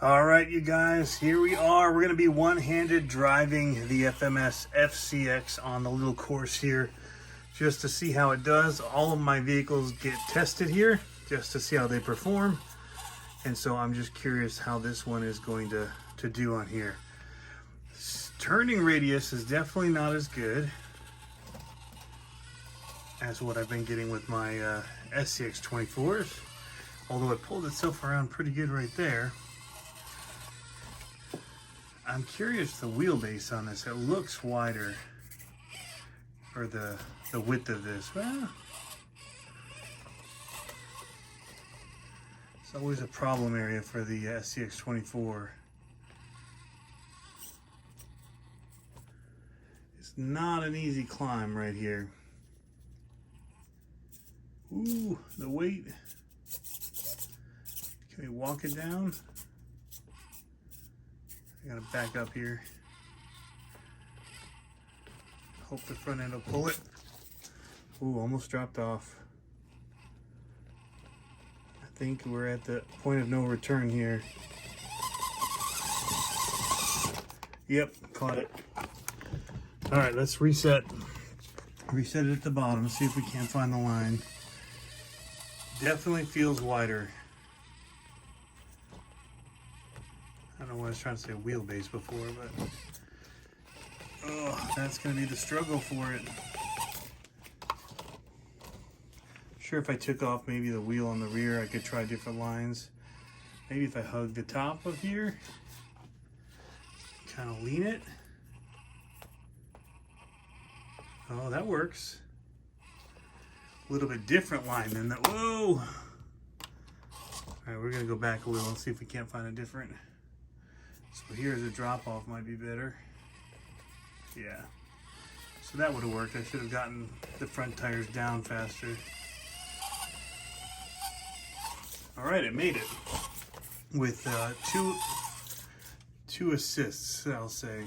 All right, you guys, here we are. We're going to be one-handed driving the FMS FCX on the little course here just to see how it does. All of my vehicles get tested here just to see how they perform. And so I'm just curious how this one is going to do on here. Turning radius is definitely not as good as what I've been getting with my SCX24s, although it pulled itself around pretty good right there. I'm curious the wheelbase on this. It looks wider, or the width of this. Well, it's always a problem area for the SCX24. It's not an easy climb right here. Ooh, the weight. Can we walk it down? I gotta back up here. Hope the front end will pull it. Ooh, almost dropped off. I think we're at the point of no return here. Yep, caught it. All right, let's reset. Reset it at the bottom, see if we can't find the line. Definitely feels wider. I don't know what I was trying to say wheelbase before, but oh, that's going to be the struggle for it. Sure, if I took off maybe the wheel on the rear, I could try different lines. Maybe if I hug the top of here, kind of lean it. Oh, that works. A little bit different line than that. Whoa! All right, we're going to go back a little and see if we can't find a different. So here's a drop off, might be better. Yeah. So that would have worked. I should have gotten the front tires down faster. All right, it made it with two assists, I'll say.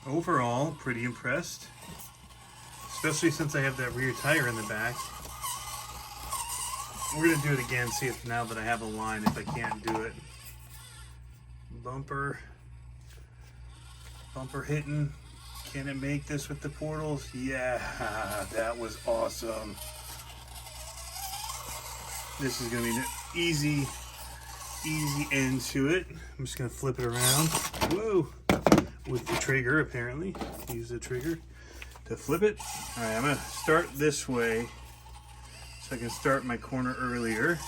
Overall, pretty impressed, especially since I have that rear tire in the back. We're gonna do it again, see if now that I have a line, if I can't do it. Bumper hitting. Can it make this with the portals? Yeah, that was awesome. This is gonna be an easy end to it. I'm just gonna flip it around. Whoa. With the trigger, apparently. Use the trigger to flip it. All right, I'm gonna start this way so I can start my corner earlier.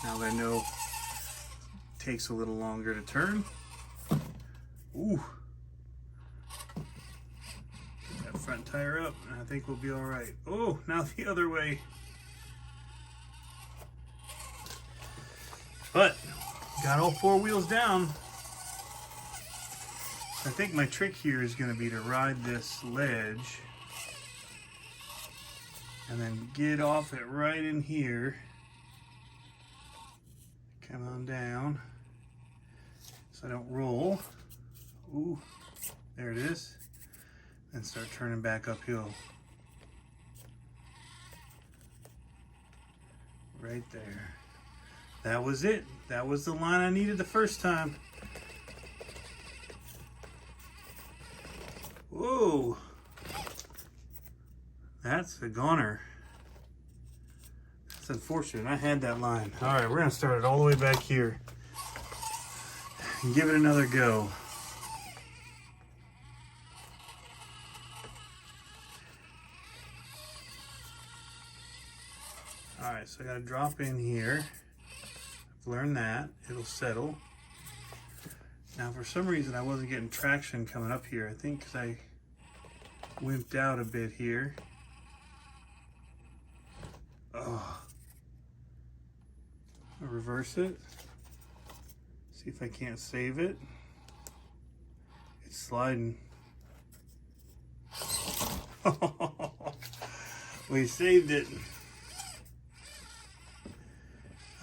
Now that I know it takes a little longer to turn. Ooh. Get that front tire up, and I think we'll be all right. Oh, now the other way. But got all four wheels down. I think my trick here is going to be to ride this ledge and then get off it right in here. Come on down so I don't roll. Ooh, there it is. Then start turning back uphill. Right there. That was it. That was the line I needed the first time. Whoa, that's a goner. That's unfortunate. I had that line. All right, we're gonna start it all the way back here and give it another go. All right, so I gotta drop in here. I've learned that. It'll settle. Now, for some reason, I wasn't getting traction coming up here. I think because I wimped out a bit here. Oh. I'll reverse it. See if I can't save it. It's sliding. We saved it.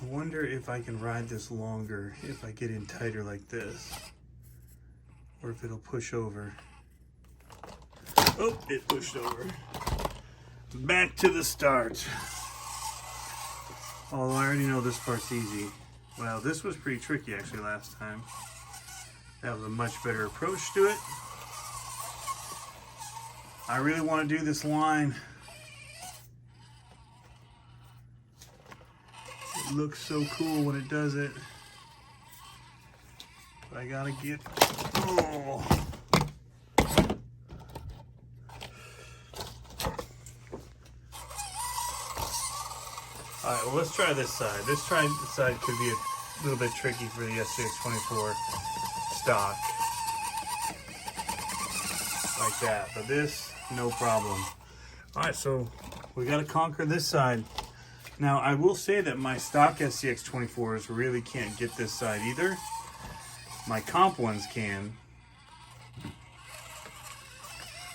I wonder if I can ride this longer if I get in tighter like this, or if it'll push over. Oh, it pushed over. back to the start. Although I already know this part's easy. Well, this was pretty tricky actually last time. That was a much better approach to it. I really want to do this line. It looks so cool when it does it. But I gotta get, oh. Alright, well let's try this side. This side could be a little bit tricky for the FCX24 stock. Like that, but this, no problem. Alright, so we gotta conquer this side. Now I will say that my stock SCX24s really can't get this side either. My comp ones can,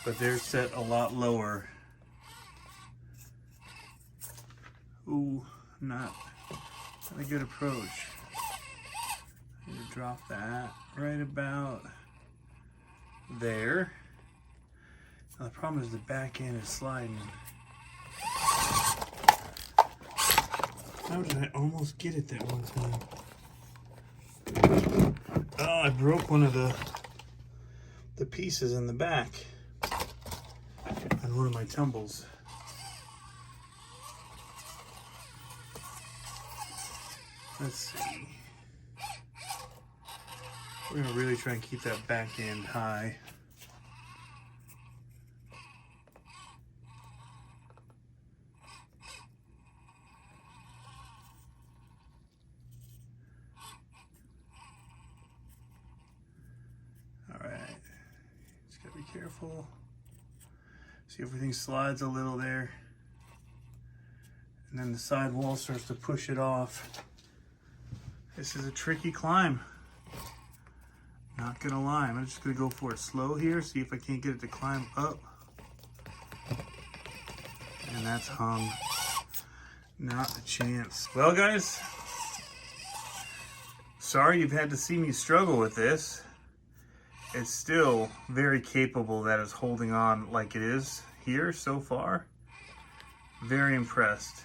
but they're set a lot lower. Ooh, not a good approach. I need to drop that right about there. Now the problem is the back end is sliding. How did I almost get it that one time? Oh, I broke one of the pieces in the back on one of my tumbles. Let's see. We're gonna really try and keep that back end high. Careful. See, everything slides a little there. And then the side wall starts to push it off. This is a tricky climb. Not gonna lie, I'm just gonna go for it slow here, see if I can't get it to climb up. And that's hung. Not a chance. Well guys, sorry you've had to see me struggle with this. It's still very capable that it's holding on like it is here so far. Very impressed.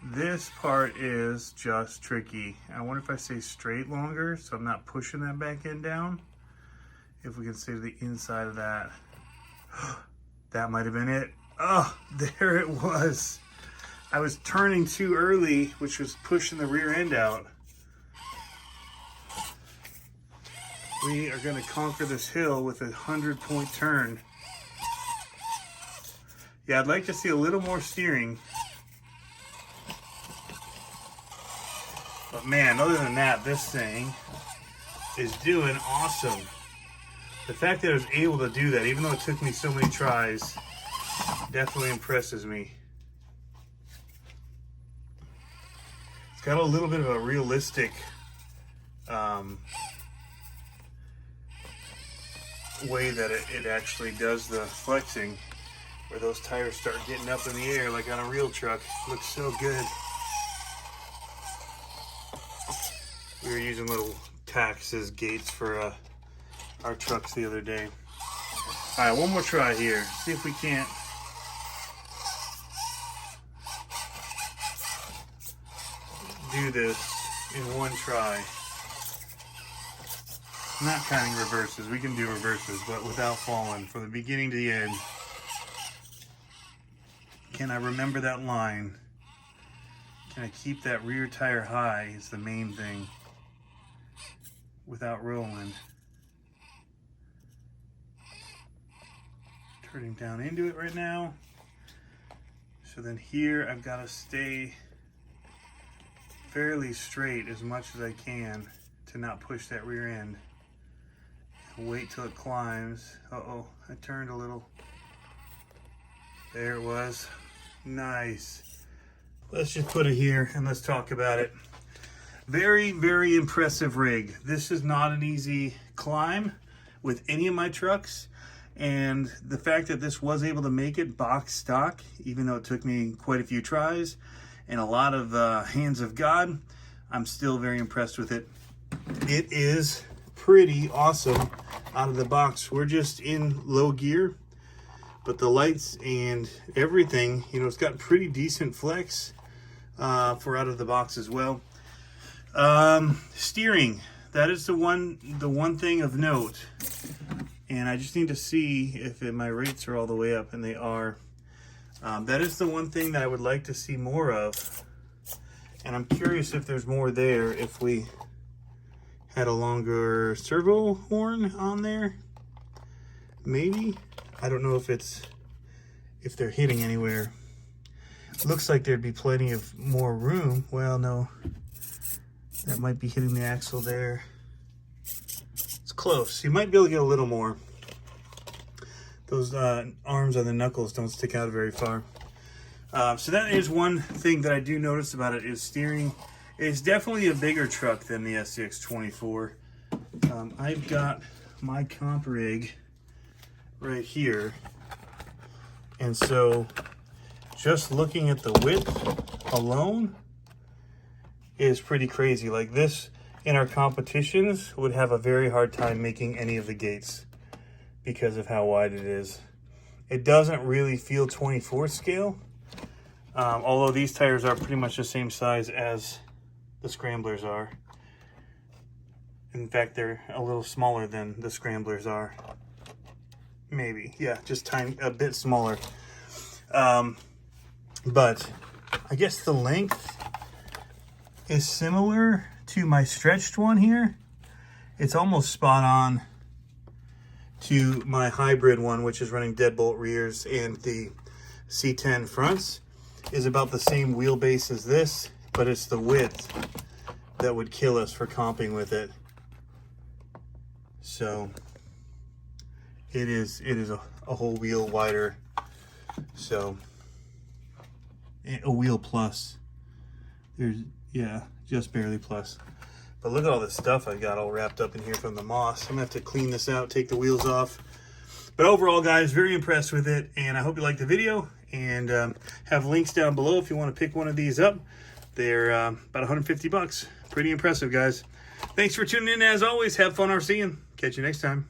This part is just tricky. I wonder if I stay straight longer so I'm not pushing that back end down. If we can stay to the inside of that. That might have been it. Oh, there it was. I was turning too early, which was pushing the rear end out. We are going to conquer this hill with a 100-point turn. Yeah, I'd like to see a little more steering. But man, other than that, this thing is doing awesome. The fact that I was able to do that, even though it took me so many tries, definitely impresses me. It's got a little bit of a realistic way that it actually does the flexing, where those tires start getting up in the air like on a real truck. Looks so good. We were using little tacks as gates for our trucks the other day. Alright, one more try here. See if we can't do this in one try. Not counting reverses. We can do reverses, but without falling from the beginning to the end. Can I remember that line? Can I keep that rear tire high is the main thing without rolling. Turning down into it right now. So then here I've got to stay fairly straight as much as I can to not push that rear end. Wait till it climbs. Uh-oh, I turned a little. There it was. Nice. Let's just put it here and let's talk about it. Very, very impressive rig. This is not an easy climb with any of my trucks. And the fact that this was able to make it box stock, even though it took me quite a few tries and a lot of hands of God, I'm still very impressed with it. It is pretty awesome out of the box. We're just in low gear. but the lights and everything, you know, it's got pretty decent flex for out of the box as well. Steering, that is the one thing of note, and I just need to see if my rates are all the way up, and they are. That is the one thing that I would like to see more of, and I'm curious if there's more there if we had a longer servo horn on there. Maybe. I don't know if they're hitting anywhere. Looks like there'd be plenty of more room. Well, no. That might be hitting the axle there. It's close. You might be able to get a little more. Those arms on the knuckles don't stick out very far. So that is one thing that I do notice about it, is steering. It's definitely a bigger truck than the FCX24. I've got my comp rig right here, and so just looking at the width alone is pretty crazy. Like this in our competitions would have a very hard time making any of the gates because of how wide it is. It doesn't really feel 24 scale, although these tires are pretty much the same size as the Scramblers are. In fact, they're a little smaller than the Scramblers are. Maybe, yeah, just a bit smaller. But I guess the length is similar to my stretched one here. It's almost spot on to my hybrid one, which is running deadbolt rears, and the C10 fronts is about the same wheelbase as this, but it's the width that would kill us for comping with it. So it is a whole wheel wider, so a wheel plus. There's, yeah, just barely plus. But look at all this stuff I got all wrapped up in here from the moss. I'm gonna have to clean this out, take the wheels off. But overall, guys, very impressed with it, and I hope you liked the video, and have links down below if you want to pick one of these up. They're about 150 bucks. Pretty impressive, guys. Thanks for tuning in. As always, have fun RCing. Catch you next time.